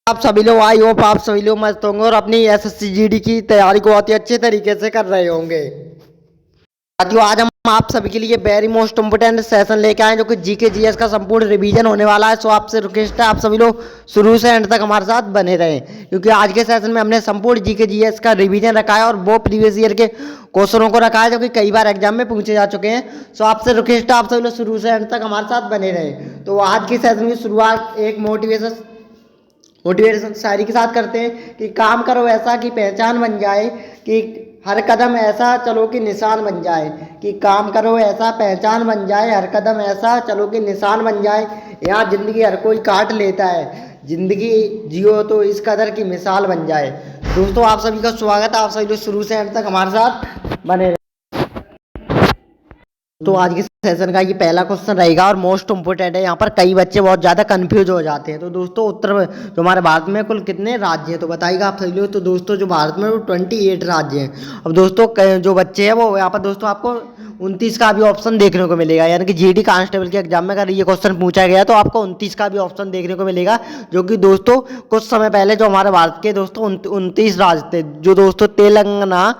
आप सभी लोग आई होप आप सभी लोग मस्त होंगे और अपनी एसएससी जीडी की तैयारी को बहुत ही अच्छे तरीके से कर रहे होंगे। साथियों, आज हम आप सभी के लिए वेरी मोस्ट इम्पोर्टेंट सेशन लेके आए जो कि जीके जीएस का संपूर्ण रिवीजन होने वाला है। सो आपसे रिक्वेस्ट है आप सभी लोग शुरू से एंड तक हमारे साथ बने रहें, क्योंकि आज के सेशन में हमने संपूर्ण जीके जीएस का रिवीजन रखा है और वो प्रीवियस ईयर के क्वेश्चनों को रखा है जो कि कई बार एग्जाम में पूछे जा चुके हैं। सो आपसे रिक्वेस्ट है आप सभी लोग शुरू से एंड तक हमारे साथ बने रहें। तो आज की सेशन की शुरुआत एक मोटिवेशन शायरी के साथ करते हैं कि काम करो ऐसा कि पहचान बन जाए, कि हर कदम ऐसा चलो कि निशान बन जाए, कि काम करो ऐसा पहचान बन जाए, हर कदम ऐसा चलो कि निशान बन जाए। यहाँ जिंदगी हर कोई काट लेता है, जिंदगी जियो तो इस कदर की मिसाल बन जाए। दोस्तों, आप सभी का स्वागत है, आप सभी लोग शुरू से अंत तक हमारे साथ बने। तो आज के सेशन का ये पहला क्वेश्चन रहेगा और मोस्ट इम्पोर्टेंट है। यहाँ पर कई बच्चे बहुत ज़्यादा कंफ्यूज हो जाते हैं। तो दोस्तों, उत्तर जो हमारे भारत में कुल कितने राज्य हैं तो बताइएगा आप सभी लोग। तो दोस्तों, जो भारत में वो 28 राज्य हैं। अब दोस्तों, जो बच्चे हैं वो यहाँ पर दोस्तों आपको 29 का भी ऑप्शन देखने को मिलेगा, यानी कि जीडी कांस्टेबल के एग्जाम में अगर ये क्वेश्चन पूछा गया तो आपको 29 का भी ऑप्शन देखने को मिलेगा, जो कि दोस्तों कुछ समय पहले जो हमारे भारत के दोस्तों 29 राज्य थे, जो दोस्तों तेलंगाना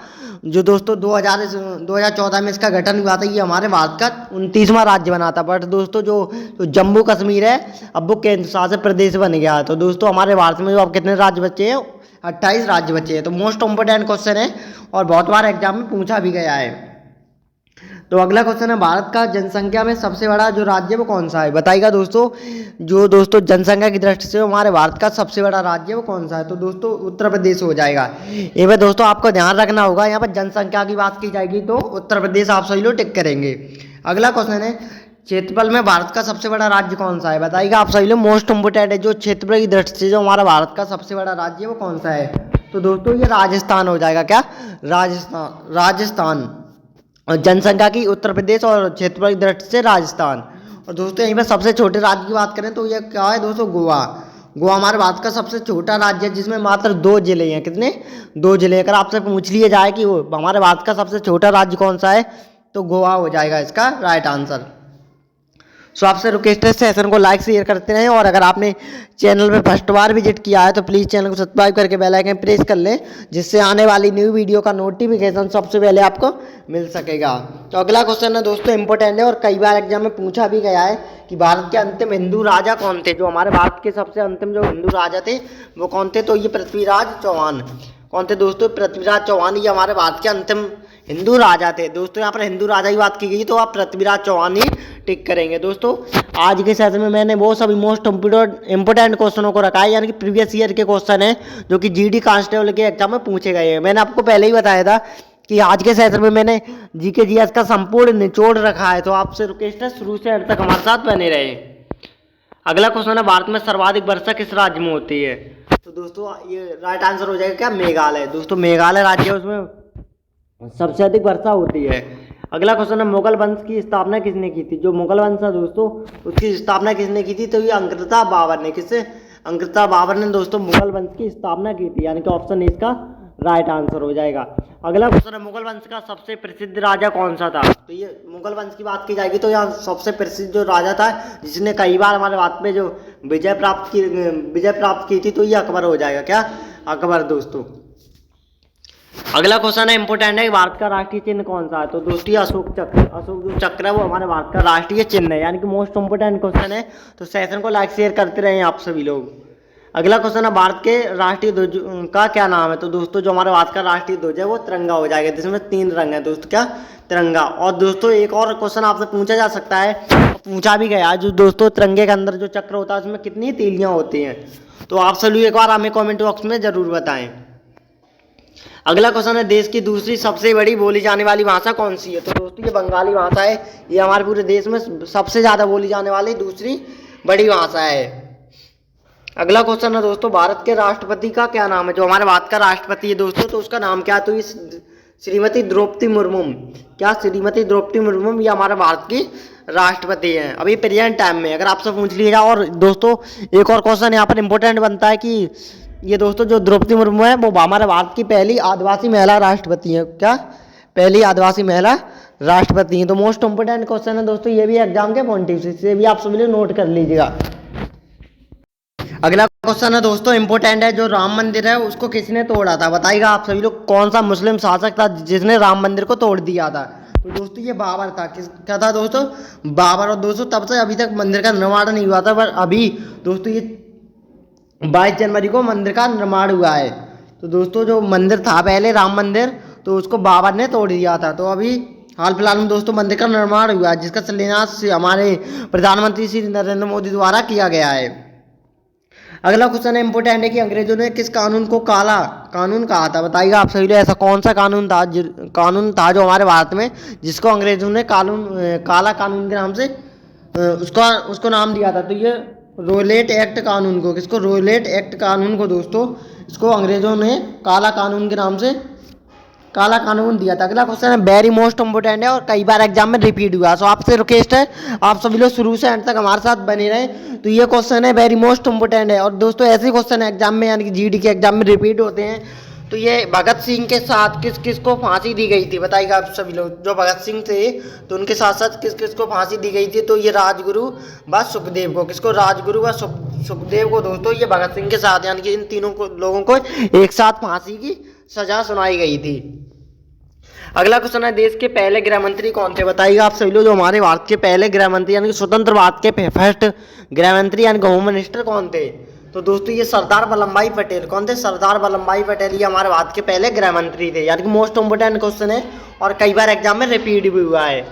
जो दोस्तों 2014 में इसका गठन हुआ था, ये हमारे भारत का 29वां राज्य बना था। बट दोस्तों, जो जम्मू कश्मीर है अब वो केंद्र शासित प्रदेश बन गया है। तो दोस्तों, हमारे भारत में जो अब कितने राज्य बचे हैं, 28 राज्य बचे हैं। तो मोस्ट इम्पोर्टेंट क्वेश्चन है और बहुत बार एग्जाम में पूछा भी गया है। तो अगला क्वेश्चन है, भारत का जनसंख्या में सबसे बड़ा जो राज्य है वो कौन सा है बताइएगा दोस्तों। जो दोस्तों जनसंख्या की दृष्टि से हमारे भारत का सबसे बड़ा राज्य है वो कौन सा है, तो दोस्तों उत्तर प्रदेश हो जाएगा। ये में दोस्तों आपको ध्यान रखना होगा, यहाँ पर जनसंख्या की बात की जाएगी तो उत्तर प्रदेश आप सभी लोग टिक करेंगे। अगला क्वेश्चन है, क्षेत्रफल में भारत का सबसे बड़ा राज्य कौन सा है बताइएगा आप सभी लोग। मोस्ट इम्पोर्टेंट है, जो क्षेत्रफल की दृष्टि से जो हमारा भारत का सबसे बड़ा राज्य है वो कौन सा है, तो दोस्तों ये राजस्थान हो जाएगा। क्या राजस्थान। और जनसंख्या की उत्तर प्रदेश और क्षेत्रफल की दृष्टि से राजस्थान। और दोस्तों, यहीं पर सबसे छोटे राज्य की बात करें तो ये क्या है दोस्तों, गोवा। गोवा हमारे भारत का सबसे छोटा राज्य है, जिसमें मात्र 2 जिले हैं। कितने? 2 जिले। अगर आपसे पूछ लिया जाए कि वो हमारे भारत का सबसे छोटा राज्य कौन सा है, तो गोवा हो जाएगा इसका राइट आंसर। सो आपसे रिक्वेस्ट है सेशन को लाइक शेयर करते रहें, और अगर आपने चैनल पे फर्स्ट बार विजिट किया है तो प्लीज़ चैनल को सब्सक्राइब करके बेल आइकन प्रेस कर लें, जिससे आने वाली न्यू वीडियो का नोटिफिकेशन सबसे पहले आपको मिल सकेगा। तो अगला क्वेश्चन है दोस्तों इंपॉर्टेंट है और कई बार एग्जाम में पूछा भी गया है कि भारत के अंतिम हिंदू राजा कौन थे। जो हमारे भारत के सबसे अंतिम जो हिंदू राजा थे वो कौन थे, तो ये पृथ्वीराज चौहान। कौन थे दोस्तों? पृथ्वीराज चौहान। ये हमारे भारत के अंतिम हिंदू राजा थे। दोस्तों, यहाँ पर हिंदू राजा की बात की गई तो आप पृथ्वीराज चौहान ही टिक करेंगे। दोस्तों, आज के सेशन में मैंने वो सभी मोस्ट इंपोर्टेंट क्वेश्चनों को रखा है, यानी कि प्रीवियस ईयर के क्वेश्चन है जो कि जीडी कांस्टेबल के एग्जाम में पूछे गए हैं। मैंने आपको पहले ही बताया था कि आज के सेशन में मैंने जीके जीएस का संपूर्ण निचोड़ रखा है। तो आपसे रिक्वेस्ट है शुरू से अंत तक हमारे साथ बने रहे। अगला क्वेश्चन है, भारत में सर्वाधिक वर्षा किस राज्य में होती है, तो दोस्तों ये राइट आंसर हो जाएगा क्या, मेघालय। दोस्तों, मेघालय राज्य है, उसमें सबसे अधिक वर्षा होती है। अगला क्वेश्चन है, मुगल वंश की स्थापना किसने की थी। जो मुगल वंश है दोस्तों उसकी स्थापना किसने की थी, तो ये अंकृता बाबर ने। किससे? अंकृता बाबर ने दोस्तों मुगल वंश की स्थापना की थी, यानी कि ऑप्शन ए इसका राइट आंसर हो जाएगा। अगला क्वेश्चन है, मुगल वंश का सबसे प्रसिद्ध राजा कौन सा था, तो ये मुगल वंश की बात की जाएगी तो यहाँ सबसे प्रसिद्ध जो राजा था जिसने कई बार हमारे भारत में जो विजय प्राप्त की थी, तो ये अकबर हो जाएगा। क्या? अकबर। दोस्तों, अगला क्वेश्चन है इंपोर्टेंट है, भारत का राष्ट्रीय चिन्ह कौन सा है, तो दोस्तों अशोक जो चक्र है वो हमारे भारत का राष्ट्रीय चिन्ह है, यानी कि मोस्ट इंपोर्टेंट क्वेश्चन है। तो सेशन को लाइक शेयर करते रहें आप सभी लोग। अगला क्वेश्चन है, भारत के राष्ट्रीय ध्वज का क्या नाम है, तो दोस्तों जो हमारे भारत का राष्ट्रीय ध्वज है वो तिरंगा हो जाएगा, जिसमें 3 रंग है दोस्तों। क्या? तिरंगा। और दोस्तों एक और क्वेश्चन आपसे पूछा जा सकता है, पूछा भी गया, जो दोस्तों तिरंगे के अंदर जो चक्र होता है उसमें कितनी तीलियां होती हैं, तो आप सभी एक बार हमें कॉमेंट बॉक्स में जरूर बताएं। अगला क्वेश्चन है, देश की दूसरी सबसे बड़ी बोली जाने वाली भाषा कौन सी है, तो दोस्तों ये बंगाली भाषा है। ये हमारे पूरे देश में सबसे ज़्यादा बोली जाने वाली दूसरी बड़ी भाषा है। अगला क्वेश्चन है दोस्तों, भारत के राष्ट्रपति का क्या नाम है। जो हमारे भारत का राष्ट्रपति है दोस्तों तो उसका नाम क्या है, तो ये श्रीमती द्रौपदी मुर्मू। क्या? श्रीमती द्रौपदी मुर्मू ये हमारे भारत की राष्ट्रपति हैं अभी प्रेजेंट टाइम में, अगर आपसे पूछ लिया जाए। और दोस्तों एक और क्वेश्चन यहाँ पर इंपॉर्टेंट बनता है कि ये दोस्तों जो द्रौपदी मुर्मू है वो हमारे भारत की पहली आदिवासी महिला राष्ट्रपति है। क्या? पहली आदिवासी महिला राष्ट्रपति हैं। तो मोस्ट इंपोर्टेंट क्वेश्चन है दोस्तों, ये भी एग्जाम के पॉइंट ऑफ व्यू से भी आप सभी लोग नोट कर लीजिएगा। अगला क्वेश्चन है दोस्तों इम्पोर्टेंट है, जो राम मंदिर है उसको किसने तोड़ा था? बताइएगा आप सभी लोग, कौन सा मुस्लिम शासक था जिसने राम मंदिर को तोड़ दिया था? तो दोस्तों ये बाबर था। किस क्या था दोस्तों? बाबर। और दोस्तों तब से अभी तक मंदिर का निर्माण नहीं हुआ था, पर अभी दोस्तों ये 22 जनवरी को मंदिर का निर्माण हुआ है। तो दोस्तों जो मंदिर था पहले राम मंदिर, तो उसको बाबर ने तोड़ दिया था। तो अभी हाल फिलहाल में दोस्तों मंदिर का निर्माण हुआ है, जिसका शिलान्यास हमारे प्रधानमंत्री श्री नरेंद्र मोदी द्वारा किया गया है। अगला क्वेश्चन है इंपोर्टेंट है कि अंग्रेजों ने किस कानून को काला कानून कहा था? बताइएगा आप सभी लोग, ऐसा कौन सा कानून था जो हमारे भारत में, जिसको अंग्रेजों ने काला कानून के नाम से उसको नाम दिया था? तो ये रोलेट एक्ट कानून को, किसको? रोलेट एक्ट कानून को दोस्तों, इसको अंग्रेजों ने काला कानून के नाम से काला कानून दिया था। अगला क्वेश्चन है वेरी मोस्ट इम्पोर्टेंट है और कई बार एग्जाम में रिपीट हुआ। सो आपसे रिक्वेस्ट है आप सभी लोग शुरू से एंड तक हमारे साथ बने रहें। तो ये क्वेश्चन है वेरी मोस्ट इम्पोर्टेंट है, और दोस्तों ऐसे क्वेश्चन एग्जाम में यानी कि जीडी के एग्जाम में रिपीट होते हैं। तो ये भगत सिंह के साथ किस किस को फांसी दी गई थी? बताइएगा आप सभी लोग। जो भगत सिंह थे तो उनके साथ साथ किस किस को फांसी दी गई थी? तो ये राजगुरु व सुखदेव को। किसको? राजगुरु व सुखदेव को दोस्तों ये भगत सिंह के साथ यानी कि इन तीनों लोगों को एक साथ फांसी की सजा सुनाई गई थी। अगला क्वेश्चन है देश के पहले गृह मंत्री कौन थे? बताइएगा आप सभी लोग, जो हमारे भारत के पहले गृह मंत्री यानी कि स्वतंत्र भारत के फर्स्ट गृह मंत्री यानी कि होम मिनिस्टर कौन थे? तो दोस्तों ये सरदार वल्लभ भाई पटेल। कौन थे? सरदार वल्लभ भाई पटेल, ये हमारे भारत के पहले गृह मंत्री थे। यानी कि मोस्ट इम्पोर्टेंट क्वेश्चन है और कई बार एग्जाम में रिपीट भी हुआ है।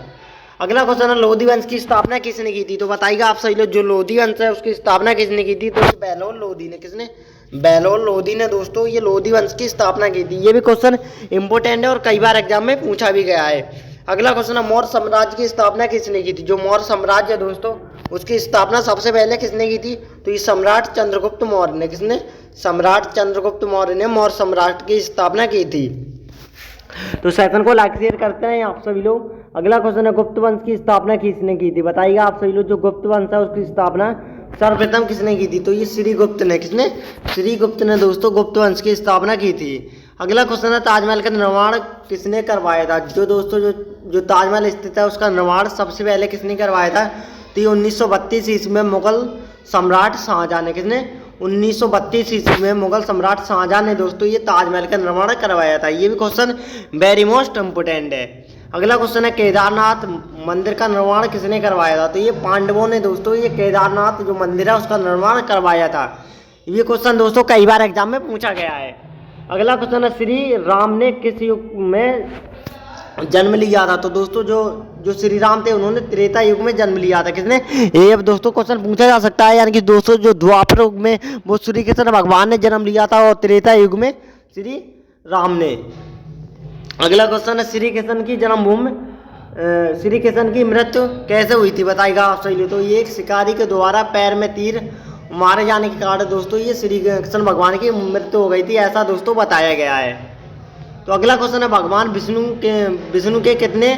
अगला क्वेश्चन है लोधी वंश की स्थापना किसने की थी? तो बताइएगा आप सही लोग, जो लोधी वंश है उसकी स्थापना किसने की थी? तो बहलोल लोधी ने। किसने? बहलोल लोधी ने दोस्तों ये लोधी वंश की स्थापना की थी। ये भी क्वेश्चन इंपोर्टेंट है और कई बार एग्जाम में पूछा भी गया है। अगला क्वेश्चन है मौर्य साम्राज्य की स्थापना किसने की थी? जो मौर्य साम्राज्य है दोस्तों उसकी स्थापना सबसे पहले किसने की थी? तो ये सम्राट चंद्रगुप्त मौर्य ने। किसने? सम्राट चंद्रगुप्त मौर्य ने मौर्य साम्राज्य की स्थापना की थी। तो सेकंड को लाइक शेयर करते हैं आप सभी लोग। अगला क्वेश्चन है गुप्त वंश की स्थापना किसने की थी? बताइएगा आप सभी लोग, जो गुप्त वंश है उसकी स्थापना सर्वप्रथम किसने की थी? तो ये श्रीगुप्त ने। किसने? श्रीगुप्त ने दोस्तों गुप्त वंश की स्थापना की थी। अगला क्वेश्चन है ताजमहल का निर्माण किसने करवाया था? जो दोस्तों जो ताजमहल स्थित है उसका निर्माण सबसे पहले किसने करवाया था? तो ये 1932 ईस्वी में मुगल सम्राट शाहजहां ने। किसने? 1932 ईस्वी में मुगल सम्राट शाहजहां ने दोस्तों ये ताजमहल का निर्माण करवाया था। ये भी क्वेश्चन वेरी मोस्ट इम्पोर्टेंट है। अगला क्वेश्चन है केदारनाथ मंदिर का निर्माण किसने करवाया था? तो ये पांडवों ने दोस्तों ये केदारनाथ जो मंदिर है उसका निर्माण करवाया था। ये क्वेश्चन दोस्तों कई बार एग्जाम में पूछा गया है। अगला क्वेश्चन है श्री राम ने किस युग में जन्म लिया था? तो दोस्तों जो श्री राम थे उन्होंने त्रेता युग में जन्म लिया था। किसने? ये अब दोस्तों क्वेश्चन पूछा जा सकता है, यानी कि दोस्तों जो द्वापर युग में वो श्री कृष्ण भगवान ने जन्म लिया था और त्रेता युग में श्री राम ने। अगला क्वेश्चन है श्री कृष्ण की जन्मभूमि श्री कृष्ण की मृत्यु कैसे हुई थी? बताइएगा आप सही। तो ये एक शिकारी के द्वारा पैर में तीर मारे जाने के कारण दोस्तों ये श्री कृष्ण भगवान की मृत्यु हो गई थी, ऐसा दोस्तों बताया गया है। तो अगला क्वेश्चन है भगवान विष्णु के कितने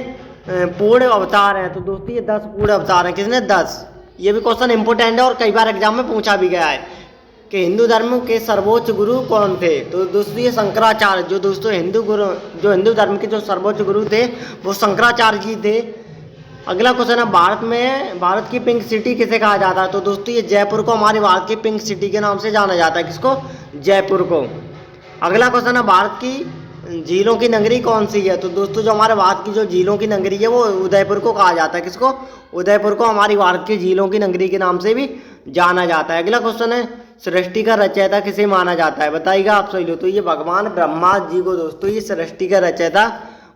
पूर्ण अवतार हैं? तो दोस्तों ये 10 पूर्ण अवतार हैं। किसने? 10। ये भी क्वेश्चन इंपोर्टेंट है और कई बार एग्जाम में पूछा भी गया है कि हिंदू धर्म के सर्वोच्च गुरु कौन थे? तो दोस्तों ये शंकराचार्य। जो दोस्तों हिंदू धर्म के जो सर्वोच्च गुरु थे वो शंकराचार्य जी थे। अगला क्वेश्चन है भारत की पिंक सिटी किसे कहा जाता है? तो दोस्तों ये जयपुर को हमारे भारत की पिंक सिटी के नाम से जाना जाता है। किसको? जयपुर को। अगला क्वेश्चन है भारत की झीलों की नगरी कौन सी है? तो दोस्तों जो हमारे भारत की जो झीलों की नगरी है वो उदयपुर को कहा जाता है। किसको? उदयपुर को हमारी भारत की झीलों की नगरी के नाम से भी जाना जाता है। अगला क्वेश्चन है सृष्टि का रचयिता किसे माना जाता है? बताइएगा आप सही लोग। तो ये भगवान ब्रह्मा जी को दोस्तों ये सृष्टि का रचयिता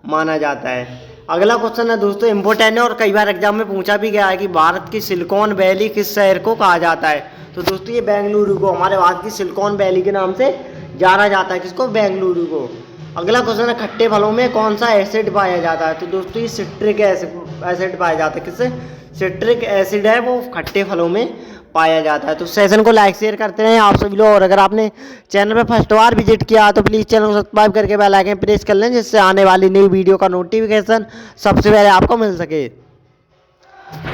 माना जाता है। अगला क्वेश्चन है दोस्तों इंपोर्टेंट है और कई बार एग्जाम में पूछा भी गया है कि भारत की सिलिकॉन वैली किस शहर को कहा जाता है? तो दोस्तों ये बेंगलुरु को हमारे भारत की सिलिकॉन वैली के नाम से जाना जाता है। किसको? बेंगलुरु को। अगला क्वेश्चन है खट्टे फलों में कौन सा एसिड पाया जाता है? तो दोस्तों ये सिट्रिक एसिड पाया जाता है। किससे? सिट्रिक एसिड है वो खट्टे फलों में पाया जाता है। तो सेशन को लाइक शेयर करते रहें आप सभी लोग, और अगर आपने चैनल पर फर्स्ट बार विजिट किया तो प्लीज़ चैनल को सब्सक्राइब करके बेल आइकन प्रेस कर लें, जिससे आने वाली नई वीडियो का नोटिफिकेशन सबसे पहले आपको मिल सके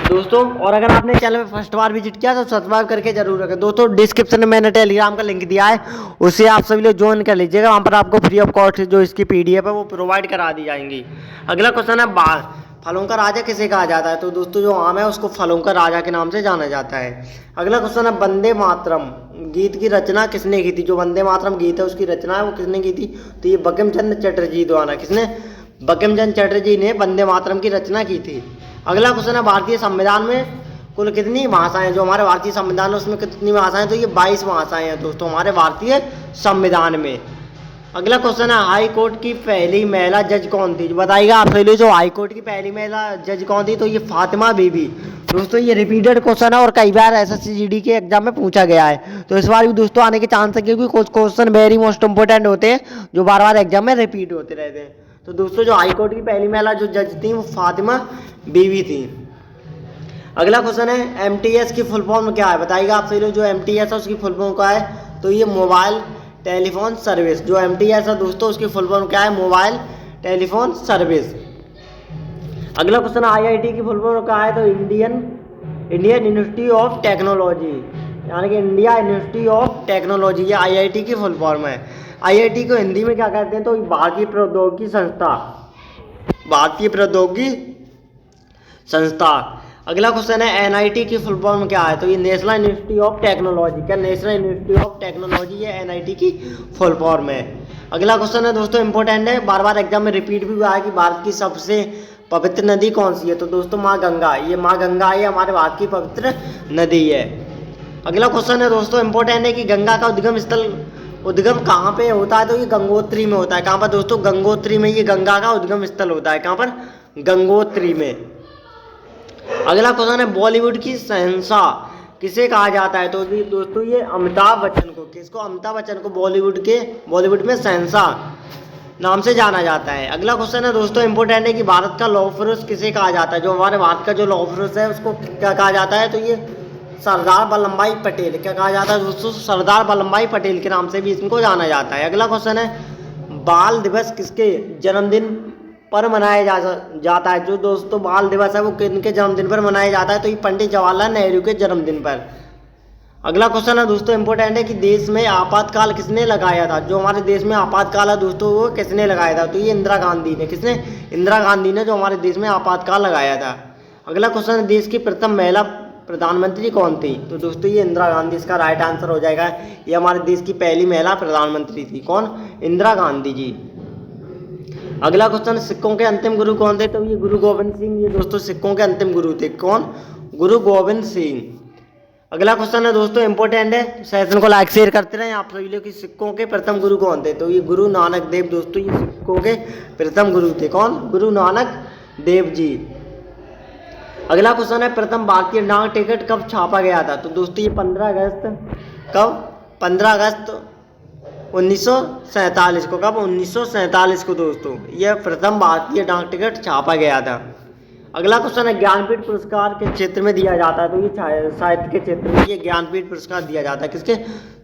दोस्तों। और अगर आपने चैनल पर फर्स्ट बार विजिट किया तो सब्सक्राइब करके जरूर रखें दोस्तों। डिस्क्रिप्शन में मैंने टेलीग्राम का लिंक दिया है, उससे आप सभी लोग ज्वाइन कर लीजिएगा। वहाँ पर आपको फ्री ऑफ कॉस्ट जो इसकी PDF है वो प्रोवाइड करा दी जाएंगी। अगला क्वेश्चन है फलों का राजा किसे कहा जाता है? तो दोस्तों जो आम है उसको फलों का राजा के नाम से जाना जाता है। अगला क्वेश्चन है वंदे मातरम गीत की रचना किसने की थी? जो वंदे मातरम गीत है उसकी रचना है वो किसने की थी? तो ये बंकिम चंद्र चटर्जी द्वारा। किसने? बंकिम चंद्र चटर्जी ने वंदे मातरम की रचना की थी। अगला क्वेश्चन है भारतीय संविधान में कुल कितनी भाषाएं? जो हमारे भारतीय संविधान है उसमें कितनी भाषाएं? तो ये 22 भाषाएं हैं दोस्तों हमारे भारतीय संविधान में। अगला क्वेश्चन है हाई कोर्ट की पहली महिला जज कौन थी? बताइएगा आप सभी। जो हाई कोर्ट की पहली महिला जज कौन थी? तो ये फातिमा बीबी। दोस्तों ये रिपीटेड क्वेश्चन है और कई बार SSC के एग्जाम में पूछा गया है, तो इस बार भी दोस्तों आने के चांस है, क्योंकि कुछ क्वेश्चन वेरी मोस्ट इंपोर्टेंट होते हैं जो बार बार एग्जाम में रिपीट होते रहते हैं। तो दोस्तों जो हाई कोर्ट की पहली महिला जो जज थी वो फातिमा बीबी थी। अगला क्वेश्चन है MTS की फुल फॉर्म क्या है? बताइएगा आप सभी लोग। जो MTS है उसकी फुल फॉर्म क्या है? तो ये मोबाइल टेलीफोन सर्विस। जो MTS है दोस्तों उसकी फुल फॉर्म क्या है? Mobile telephone service. अगला क्वेश्चन IIT की फुल फॉर्म क्या है? तो इंडियन इंस्टीट्यूट ऑफ टेक्नोलॉजी, यानी कि इंडिया इंस्टीट्यूट ऑफ टेक्नोलॉजी, ये IIT की फुल फॉर्म है। IIT को हिंदी में क्या कहते हैं? तो भारतीय प्रौद्योगिकी संस्था, भारतीय प्रौद्योगिकी संस्था। अगला क्वेश्चन है NIT की फुल फॉर्म क्या है? तो ये नेशनल इंस्टीट्यूट ऑफ टेक्नोलॉजी। क्या नेशनल इंस्टीट्यूट ऑफ टेक्नोलॉजी ये NIT की फुल फॉर्म है। अगला क्वेश्चन है दोस्तों इंपॉर्टेंट है, बार बार एग्जाम में रिपीट भी हुआ है कि भारत की सबसे पवित्र नदी कौन सी है? तो दोस्तों माँ गंगा। ये माँ गंगा ये हमारे भारत की पवित्र नदी है। अगला क्वेश्चन है दोस्तों इंपॉर्टेंट है कि गंगा का उद्गम कहाँ पे होता है? तो ये गंगोत्री में होता है। कहाँ पर दोस्तों? गंगोत्री में ये गंगा का उद्गम स्थल होता है। कहाँ पर? गंगोत्री में। अगला क्वेश्चन है बॉलीवुड की शहंशाह किसे कहा जाता है? तो दोस्तों ये अमिताभ बच्चन को। किसको? अमिताभ बच्चन को बॉलीवुड में शहंशाह नाम से जाना जाता है। अगला क्वेश्चन है दोस्तों इंपॉर्टेंट है कि भारत का लौह पुरुष किसे कहा जाता है? जो हमारे भारत का जो लौह पुरुष है उसको क्या कहा जाता है? तो ये सरदार वल्लभ भाई पटेल। क्या कहा जाता है दोस्तों? सरदार वल्लभ भाई पटेल के नाम से भी इनको जाना जाता है। अगला क्वेश्चन है बाल दिवस किसके जन्मदिन पर मनाया जाता है? जो दोस्तों बाल दिवस है वो किनके जन्मदिन पर मनाया जाता है? तो ये पंडित जवाहरलाल नेहरू के जन्मदिन पर। अगला क्वेश्चन है दोस्तों इंपॉर्टेंट है कि देश में आपातकाल किसने लगाया था? जो हमारे देश में आपातकाल है दोस्तों वो किसने लगाया था? तो ये इंदिरा गांधी ने। किसने? इंदिरा गांधी ने जो हमारे देश में आपातकाल लगाया था। अगला क्वेश्चन है देश की प्रथम महिला प्रधानमंत्री कौन थी? तो दोस्तों ये इंदिरा गांधी इसका राइट आंसर हो जाएगा। ये हमारे देश की पहली महिला प्रधानमंत्री थी। कौन? इंदिरा गांधी जी। अगला क्वेश्चन सिखों के अंतिम गुरु कौन थे? तो ये गुरु गोविंद सिंह। ये दोस्तों सिखों के अंतिम गुरु थे। कौन? गुरु गोविंद सिंह। अगला क्वेश्चन है दोस्तों इंपॉर्टेंट है, सेशन को लाइक शेयर करते रहे आप सभी लोग कि सिखों के प्रथम गुरु कौन थे? तो ये गुरु नानक देव। दोस्तों ये सिखों के प्रथम गुरु थे। कौन? गुरु नानक देव जी। अगला क्वेश्चन है प्रथम भारतीय डाक टिकट कब छापा गया था? तो दोस्तों ये 15 अगस्त। कब? 15 अगस्त 1947 को। कब? 1947 को दोस्तों यह प्रथम भारतीय डाक टिकट छापा गया था। अगला क्वेश्चन है ज्ञानपीठ पुरस्कार के क्षेत्र में दिया जाता है? तो ये साहित्य के क्षेत्र में ये ज्ञानपीठ पुरस्कार दिया जाता है। किसके?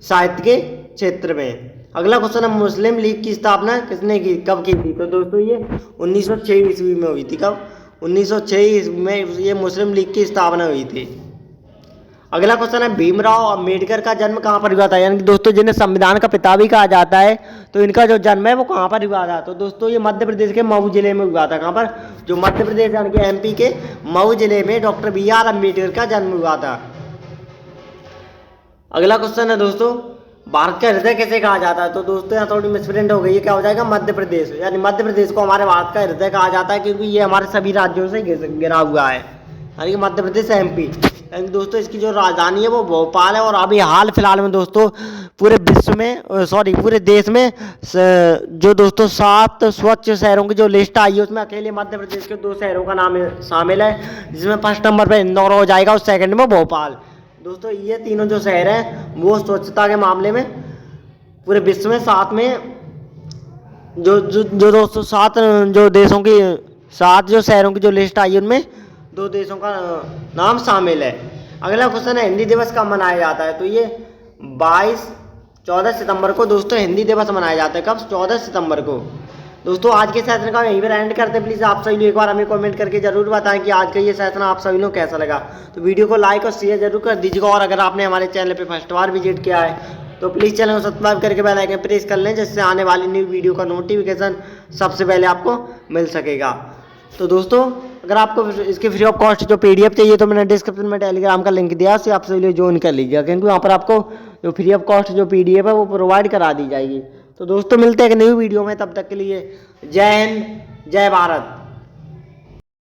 साहित्य के क्षेत्र में। अगला क्वेश्चन है मुस्लिम लीग की स्थापना किसने की? कब की थी? तो दोस्तों ये 1906 ईस्वी में हुई थी। कब? 1906 ईस्वी में ये मुस्लिम लीग की स्थापना हुई थी। अगला क्वेश्चन है भीमराव अम्बेडकर का जन्म कहाँ पर हुआ था? यानी कि दोस्तों जिन्हें संविधान का पिता भी कहा जाता है, तो इनका जो जन्म है वो कहाँ पर हुआ था? तो दोस्तों ये मध्य प्रदेश के मऊ जिले में हुआ था। कहाँ पर? जो मध्य प्रदेश यानी कि MP के मऊ जिले में डॉक्टर BR अम्बेडकर का जन्म हुआ था। अगला क्वेश्चन है दोस्तों भारत का हृदय किसे कहा जाता है? तो दोस्तों यहाँ थोड़ी मिसप्रिंट हो गई है, क्या हो जाएगा? मध्य प्रदेश। यानी मध्य प्रदेश को हमारे भारत का हृदय कहा जाता है क्योंकि ये हमारे सभी राज्यों से घिरा हुआ है, यानी कि मध्य प्रदेश MP। यानी दोस्तों इसकी जो राजधानी है वो भोपाल है। और अभी हाल फिलहाल में दोस्तों पूरे विश्व में पूरे देश में जो दोस्तों 7 स्वच्छ शहरों की जो लिस्ट आई है उसमें अकेले मध्य प्रदेश के 2 शहरों का नाम शामिल है, जिसमें फर्स्ट नंबर पे इंदौर हो जाएगा और सेकंड में भोपाल। दोस्तों ये तीनों जो शहर हैं वो स्वच्छता के मामले में पूरे विश्व में 7 में जो दोस्तों 7 जो देशों की 7 जो शहरों की जो लिस्ट आई है उनमें 2 देशों का नाम शामिल है। अगला क्वेश्चन है हिंदी दिवस कब मनाया जाता है? तो ये 14 सितंबर को दोस्तों हिंदी दिवस मनाया जाता है। कब? 14 सितंबर को। दोस्तों आज के सेशन का यहीं पर एंड करते हैं। प्लीज़ आप सभी लोग एक बार हमें कमेंट करके जरूर बताएं कि आज का ये सेशन आप सभी लोग कैसा लगा। तो वीडियो को लाइक और शेयर जरूर कर दीजिएगा। और अगर आपने हमारे चैनल पर फर्स्ट बार विजिट किया है तो प्लीज़ चैनल को सब्सक्राइब करके बेल आइकन प्रेस कर लें, जिससे आने वाली न्यू वीडियो का नोटिफिकेशन सबसे पहले आपको मिल सकेगा। तो दोस्तों अगर आपको इसके फ्री ऑफ कॉस्ट जो PDF चाहिए तो मैंने डिस्क्रिप्शन में टेलीग्राम का लिंक दिया, उससे आप सभी लोग ज्वाइन कर लीजिएगा, क्योंकि वहाँ पर आपको जो फ्री ऑफ कॉस्ट जो PDF है वो प्रोवाइड करा दी जाएगी। तो दोस्तों मिलते हैं एक न्यू वीडियो में, तब तक के लिए जय हिंद जय भारत।